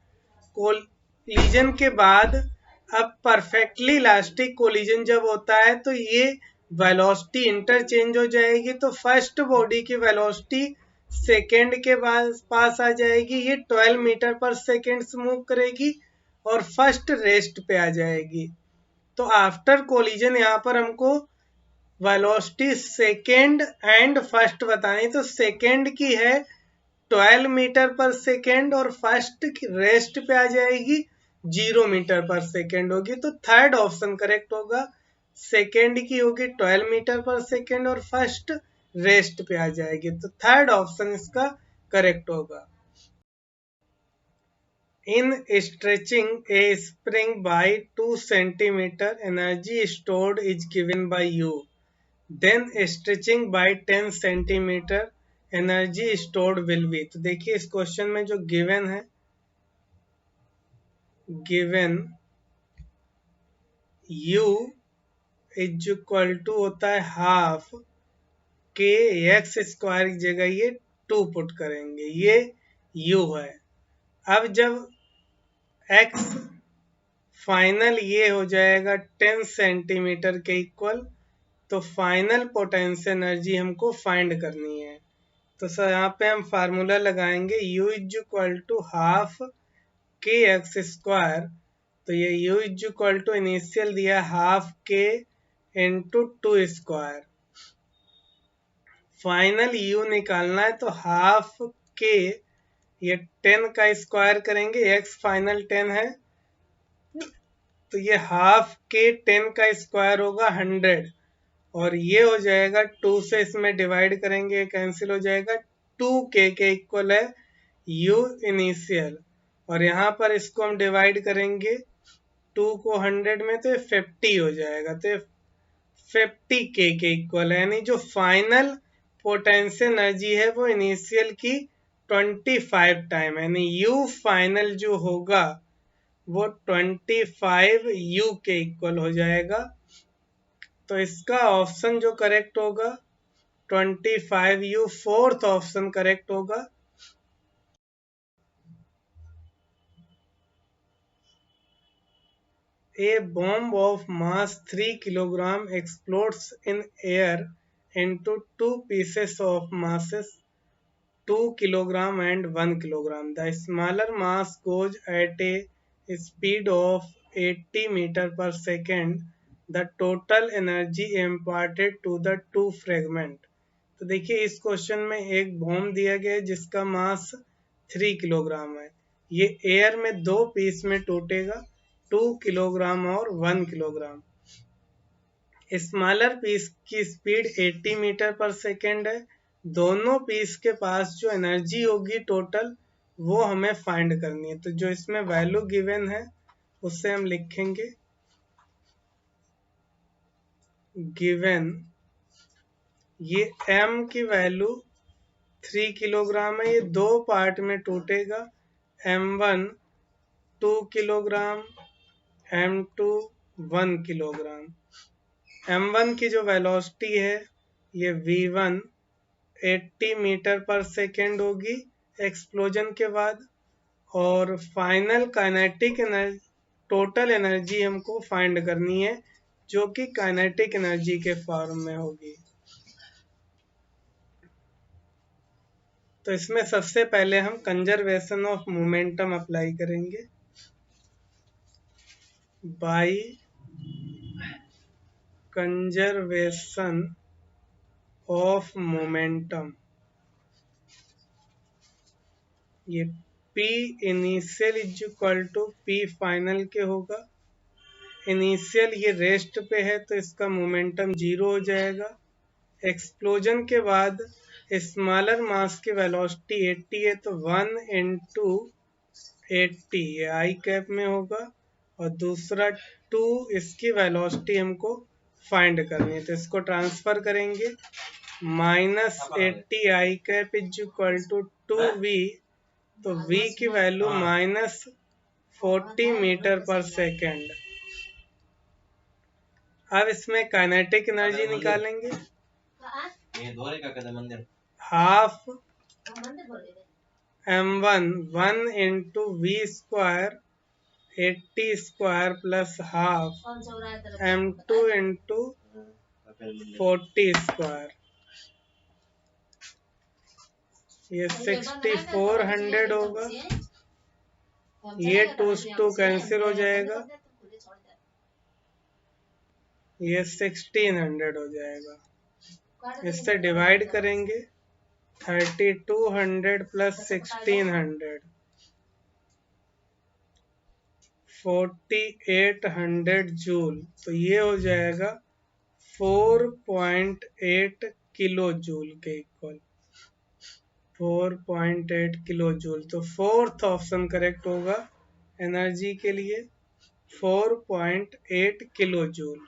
कोलिजन के बाद अब परफेक्टली इलास्टिक कोलिजन जब होता है तो ये वेलोसिटी इंटरचेंज हो जाएगी, तो फर्स्ट बॉडी की वेलोसिटी सेकेंड के पास आ जाएगी, ये 12 मीटर पर सेकेंड से मूव करेगी और फर्स्ट रेस्ट पे आ जाएगी। तो आफ्टर कोलिजन यहाँ पर हमको वेलोसिटी सेकेंड एंड फर्स्ट बतानी, तो सेकेंड की है 12 मीटर पर सेकेंड और फर्स्ट की रेस्ट पे आ जाएगी 0 मीटर पर सेकेंड होगी। तो थर्ड ऑप्शन करेक्ट होगा, सेकेंड की होगी 12 मीटर पर सेकेंड और फर्स्ट रेस्ट पे आ जाएगी। तो थर्ड ऑप्शन इसका करेक्ट होगा। In stretching a spring by 2 centimeter, energy stored is given by U. Then stretching by 10 centimeter, energy stored will be। तो देखिए इस क्वेश्चन में जो गिवन है, given U is equal to होता है हाफ के एक्स स्क्वायर की जगह ये 2 पुट करेंगे, ये U है। अब जब x फाइनल ये हो जाएगा 10 सेंटीमीटर के इक्वल, तो फाइनल पोटेंशियल एनर्जी हमको फाइंड करनी है। तो सर यहाँ पे हम फार्मूला लगाएंगे U is equal to half के एक्स स्क्वायर। तो ये U is equal to initial दिया हाफ के इंटू 2 स्क्वायर, फाइनल U निकालना है तो हाफ के, ये 10 का स्क्वायर करेंगे, x फाइनल 10 है, तो ये हाफ के 10 का स्क्वायर होगा 100, और ये हो जाएगा 2 से इसमें डिवाइड करेंगे, कैंसिल हो जाएगा, 2k के इक्वल है U इनिशियल, और यहाँ पर इसको हम डिवाइड करेंगे 2 को 100 में, तो ये 50 हो जाएगा, तो ये 50k के इक्वल है। यानी जो फाइनल पोटेंशियल एनर्जी है वो इनिशियल की 25 टाइम, यानी U फाइनल जो होगा वो 25 U के इक्वल हो जाएगा। तो इसका ऑप्शन जो करेक्ट होगा 25 U, फोर्थ ऑप्शन करेक्ट होगा। A bomb of mass 3 kg explodes in air into two pieces of masses 2 kg and 1 kg. The smaller mass goes at a speed of 80 meter per second. The total energy imparted to the two fragment। तो देखिए इस क्वेश्चन में एक बॉम्ब दिया गया है जिसका मास 3 किलोग्राम है, ये एयर में दो पीस में टूटेगा, 2 किलोग्राम और 1 किलोग्राम। स्मॉलर पीस की स्पीड 80 मीटर पर सेकेंड है। दोनों पीस के पास जो एनर्जी होगी टोटल वो हमें फाइंड करनी है। तो जो इसमें वैल्यू गिवन है उससे हम लिखेंगे गिवन, ये m की वैल्यू 3 किलोग्राम है, ये दो पार्ट में टूटेगा, m1 2 kilogram, m2 1 kilogram. m1 की जो वेलोसिटी है ये v1 80 मीटर पर सेकेंड होगी एक्सप्लोजन के बाद, और final kinetic energy, total energy हमको फाइंड करनी है जो कि काइनेटिक एनर्जी के फॉर्म में होगी। तो इसमें सबसे पहले हम कंजर्वेशन ऑफ मोमेंटम अप्लाई करेंगे। बाय कंजर्वेशन ऑफ मोमेंटम, ये P initial is equal to P final के होगा। इनिशियल ये रेस्ट पे है तो इसका मोमेंटम 0 हो जाएगा। एक्सप्लोजन के बाद स्मॉलर मास की वेलोसिटी 80 है तो 1 इंटू 80 ये आई कैप में होगा, और दूसरा 2 इसकी वेलोसिटी हमको फाइंड करनी है, तो इसको ट्रांसफर करेंगे, -80 I cap is equal to 2v, तो v की वैल्यू -40 मीटर पर सेकेंड। अब इसमें काइनेटिक एनर्जी निकालेंगे, half m1 1 into V square 80 square plus half m2 into 40 square, ये 6400 होगा, ये 2 कैंसिल हो जाएगा, ये 1600 हो जाएगा। इससे डिवाइड करेंगे 3200 प्लस 1600 4800 जूल, तो ये हो जाएगा 4.8 किलो जूल के इक्वल। 4.8 kilo joule. तो फोर्थ ऑप्शन करेक्ट होगा एनर्जी के लिए, 4.8 किलो जूल।